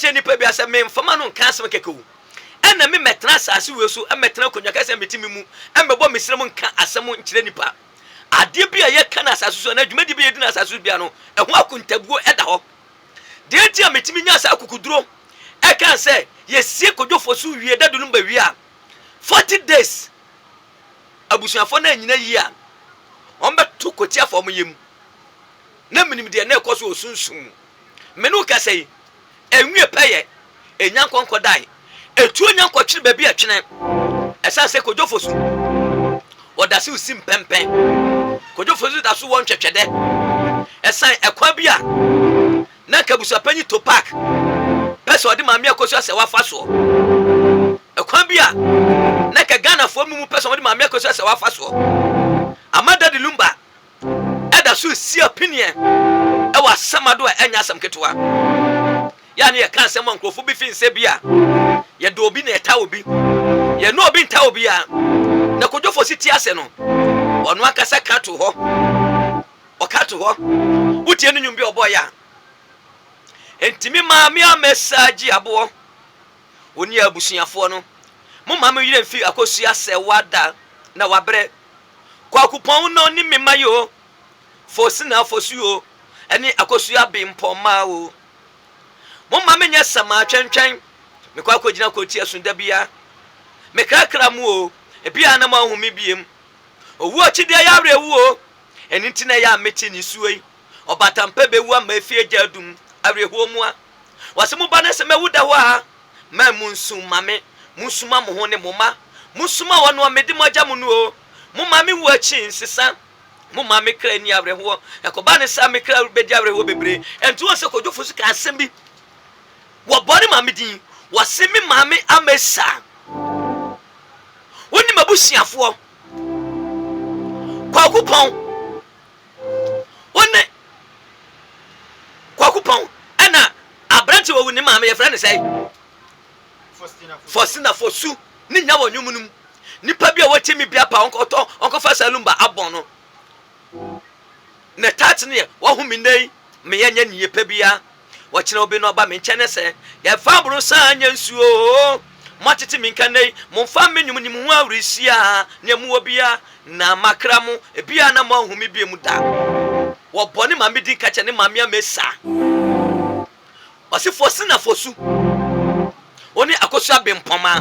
che ni pa bia se me mfama no nka asem keke wo ena me metena asase we so metena konwa ka se metimi mu embebo mesrem nka asem nkire nipa ade bia ye kana asase so na dwumadi bia yedi na asase bia no eho akuntabuo eda ho de ntia metimi nya asa akukuduro e kan se ye sie kodwofo so wie dadulum ba wie a 40 days abusuafo na nyina yi a ombeto kotia fo moyem na minim de na ekoso osunsun menu ka sei enwie peye enyankonko dai etu enyankotwire ba bi atwene esa se kodwofo so odase usim pempen kodwofo so da so won twetwede esa ekwa bi a na kabusapanyi to park pese odi maami akoso ase wafa so ekwa bi a na ka Ghana fo mu pese odi maami akoso ase wafa so amada de lumba eda so si opinion e wa samado enya asam ketwa ya ne ka asam nkrofo bi fi nse bi a ye do obi na eta obi ye no obi nta obi a na kodwofo si ti ase no ono akasa kato ho okato ho utie no nwumbi obo ya entimi maami amesaji abo oni abusuafo no mo maami yire mfi akosu ase wada na wabre kwa kupon no ni memayo fosi na fosu o eni akosu abimpoma o mo maami nya sama twentwen me kwa kogina koti asunda bia me krakra mu o ebia na ma humi biem owu ochide ya rewu o eni ntina ya meti ni suoi obatampa bewu amafie jadum areho mu a wase mu ba na se mewuda ho a ma munsuma me munsuma mo ho ne moma munsuma wono amedi moja mu no o mu mami wu achi nsesa mu mami kra ni areho ekoba ne sa me kra bedi areho bebre entu wose kodwofo su ka asem bi wo body mami din wase mi mami amesa woni mabusiafo kwa kupon woni kwa kupon ana abranche wo ni mama ye friend say Faustina Fosu ni nya wo nwumunum nipa bia watemi bia pa onko fa salumba abon no ne tat ne wo humi nei me ye nya ni yepa bia wo kire obi no ba me nchene se ye fa buru sa anya nsuo matete minka nei mo fa menum ni mu awrisia ne mu obia na makramu ebia na mo humi bia mu da wo boni mama di kache ne mama amesa wasi Faustina Fosu oni akosu abempoma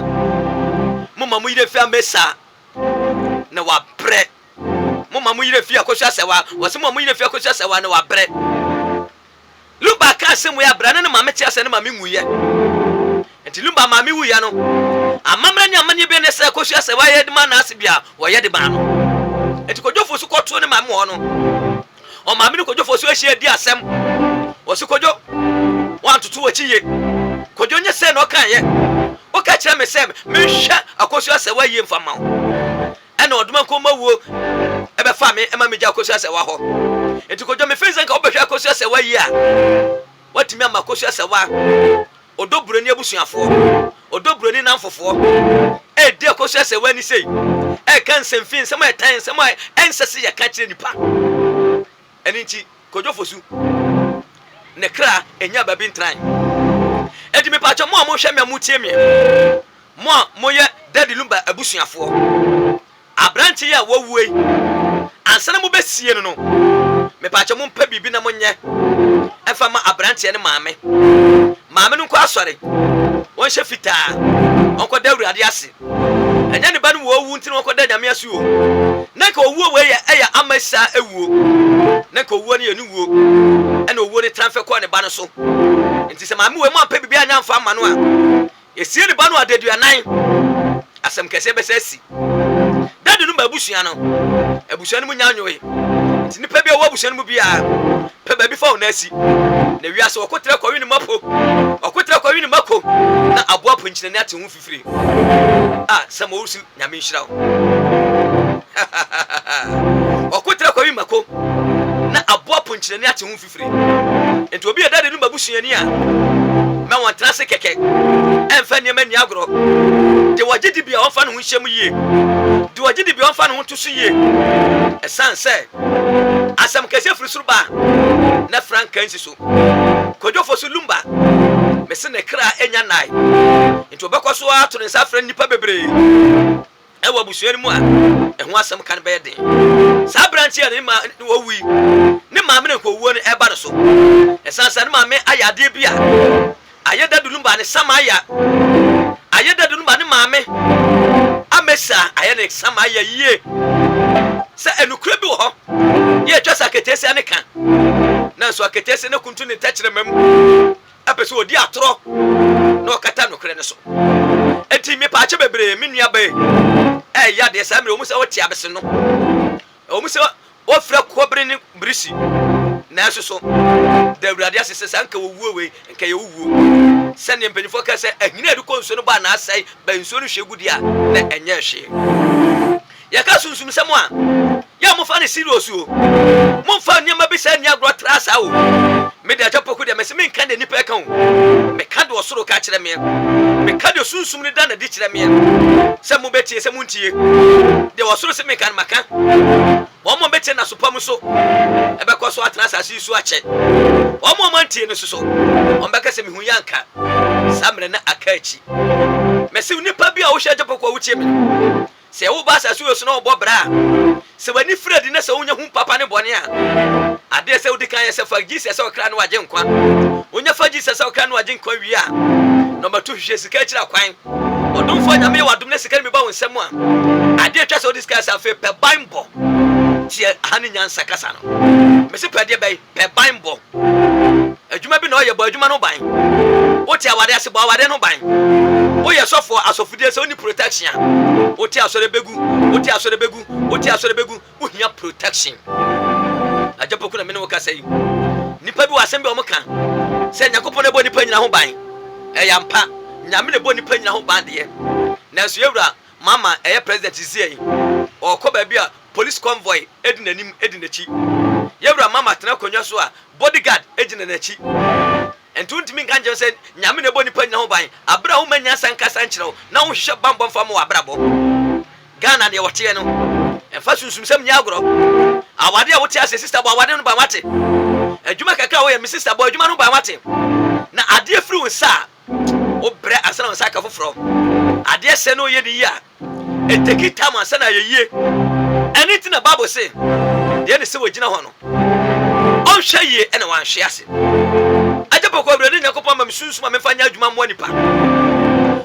mo mamu yire fi amesa na wa bre mo mamu yire fi akosu asewa wasi mo mamu yire fi akosu asewa na wa bre lumba ka asemu ya bra na mama ti ase na mama nwuye enti lumba mama wuya no amamra ni amanye be ne se akosu asewa ye de ma na asebia wo ye de ba no enti kodwofo su koto ne mama ho no o mama ni kodwofo su ahia di asem wasi kodwo wan tutu wachiye kodwo nye se no kan ye o ka kire me se me hwa akosu asewa ye mfama ho ena oduma ko mawuo ebe fa me ema me ja akosu asewa ho enti kodwo me fenza nka obehwa akosu asewa ye a watimi ama akosu asewa odoburoni abusuafo odoburoni namfofo e de akosu asewa ni sei e kan semfin sema etan sema ensese ye ka kire nipa eni nti kodwo Fosu ne kra enya babi ntran edi me pacho mo hwe me amutie me mo ye daddy lumba abusuafo abranche ya wawuei ansana mo besie no me pacho mo mpa bibi na mo nye efa ma abranche ne maame no ko asore won hye fitaa onko da urade ase enya ne ba no wowu ntino onko da nyame ase o na ka owuo we ya amasa ewuo na ka owuo ne ye nuwo ena owuo ne transfer ko ne ba no so nti se maame we mo ampa bibi anya mfa ma no a esie ne ba no adaduanan asem kese be sesi dadu no ba busua no abusua no munya anyoe nti nipa bi a wo abusua no mu bia pe ba bi fa na asi na wiase okotre kwa wini mapo okotre kwa wini mako na aboa ponchine ne ate hu fifiri sama urusi nyame nhira okotre kwa wini mako na aboa ponchine ne ate hu fifiri enti obi edade no babusua ni a ma won trase keke emfa ne mani agro de wagidi bia won fa no hu hyem yie de wagidi bia won fa no hu to so yie esanse asam kese firi suruba na franka nsi so kodwo Fosu lumba mese ne kra enya nai nti obekọ so ato ne nsa fra nipa bebre ewa busuani mu a eho asem kan be den sa branch ya ne ma wo wi ne ma me ne ko wo ne eba ne so esansa ne ma me ayade bia ayeda dulumba ne samaya ayeda dulumba ne ma me amesa ayene samaya yie sa enukure bi wo ho ye twasa ketese ne kan na so ketese ne kuntu ne tachire mem apeso odi atoro no kata nukure ne so enti me pa che bebre me nua be ya de sa me o mu se woti abese no o mu se o fra kobre ne brisi na so da awurade asese sanka wo wuwe nka ye wuwo se ne mpanifo ka se ahina edu konso no ba na asai ba nso no hwegudi a na enye hwe ya ka sunsum se mo a ya mo fa ne serious o mo fa nyama bi se ne agro trasa o me da chapoku de me se me nka de nipa ka o me ka de osoro ka kire me ka de sunsum ne da na di kire me se mo betie se mo ntie de osoro se me kan maka wo mo betie na sopam so ebe ko so atrasa si su ache wo mo mantie ne so on beka se me hu yanka samre na akachi me se nipa bi a wo hye chapoku a wo tie me se wo ba sasu so na obo bra se wani fredi na se wonya hu papa ne bone a ade se wodi kan ye se fa Jesus se okra na waje nkwa wonya fa Jesus se okra na waje nkwa wi a number 2 hwe sika kira kwan odum fo nyame wadum na sika me ba wonsem a ade twa se wodi sika sa fe pe bible tie hani nyansa kasa no me se pe de bai pe bible adwuma bi na oye bo adwuma no ban wo tie awade ase bo awade no ban wo ye sofo asofudie se oni protection wo tie asore begu wo hia protection ajapoku na me no ka sai nipa bi wasem bi o mka se nyakopo na bo nipa nyina ho ban yampa nyame na bo nipa nyina ho ban de na so yewura mama president zie o ko ba bi a police convoy edinanim edinachi yewura mama tena konwa so a bodyguard ejina nachi entu ntimi nkanje se nyame na bo nipa nyina ho ban abra wo manya sankasa nkyerɛw na wo hwehwɛ bambɔ mfa mo abrabɔ Ghana de wote no emfa sunsum sam nya agoro awade a wote ase sister bo awade no ba mate adwuma kakra wo ye me sister bo adwuma no ba mate na ade afiri wo sa wo bre asana wo sa ka foforo ade se no ye ni ya etekita ma sana ye yie anything na Bible say de ne se wo gina ho no on hwe ye ene wan hwe ase ajapo ko bre de nyakopo ma me sunsum ma me fanya adwuma mo nipa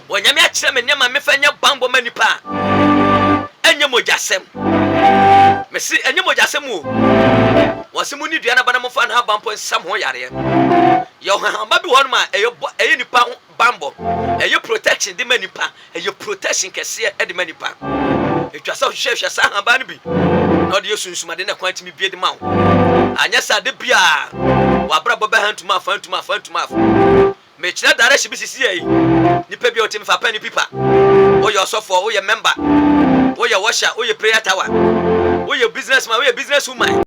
wonyame a kire me nyama me fanya bambo ma nipa enye mojasem mesi enye mojasem o wasimu ni dua na bana mo fa na bampo nsam ho yare yo ha ba bi ho no ma eye nipa bambo eye protection de manipa eye protection kese e de manipa etwa sa hwehwehwe sa ha ba no bi no de yesunsuma de na kwanti mi bie de ma ho anya sa de bia wa bra bobe hantuma afantuma me kire dare hye bi sisi yi nipa bia o timi fa pa ni pipa o ye osofo o ye member, o ye washer, o ye prayer tower, o ye businessman, o ye businesswoman.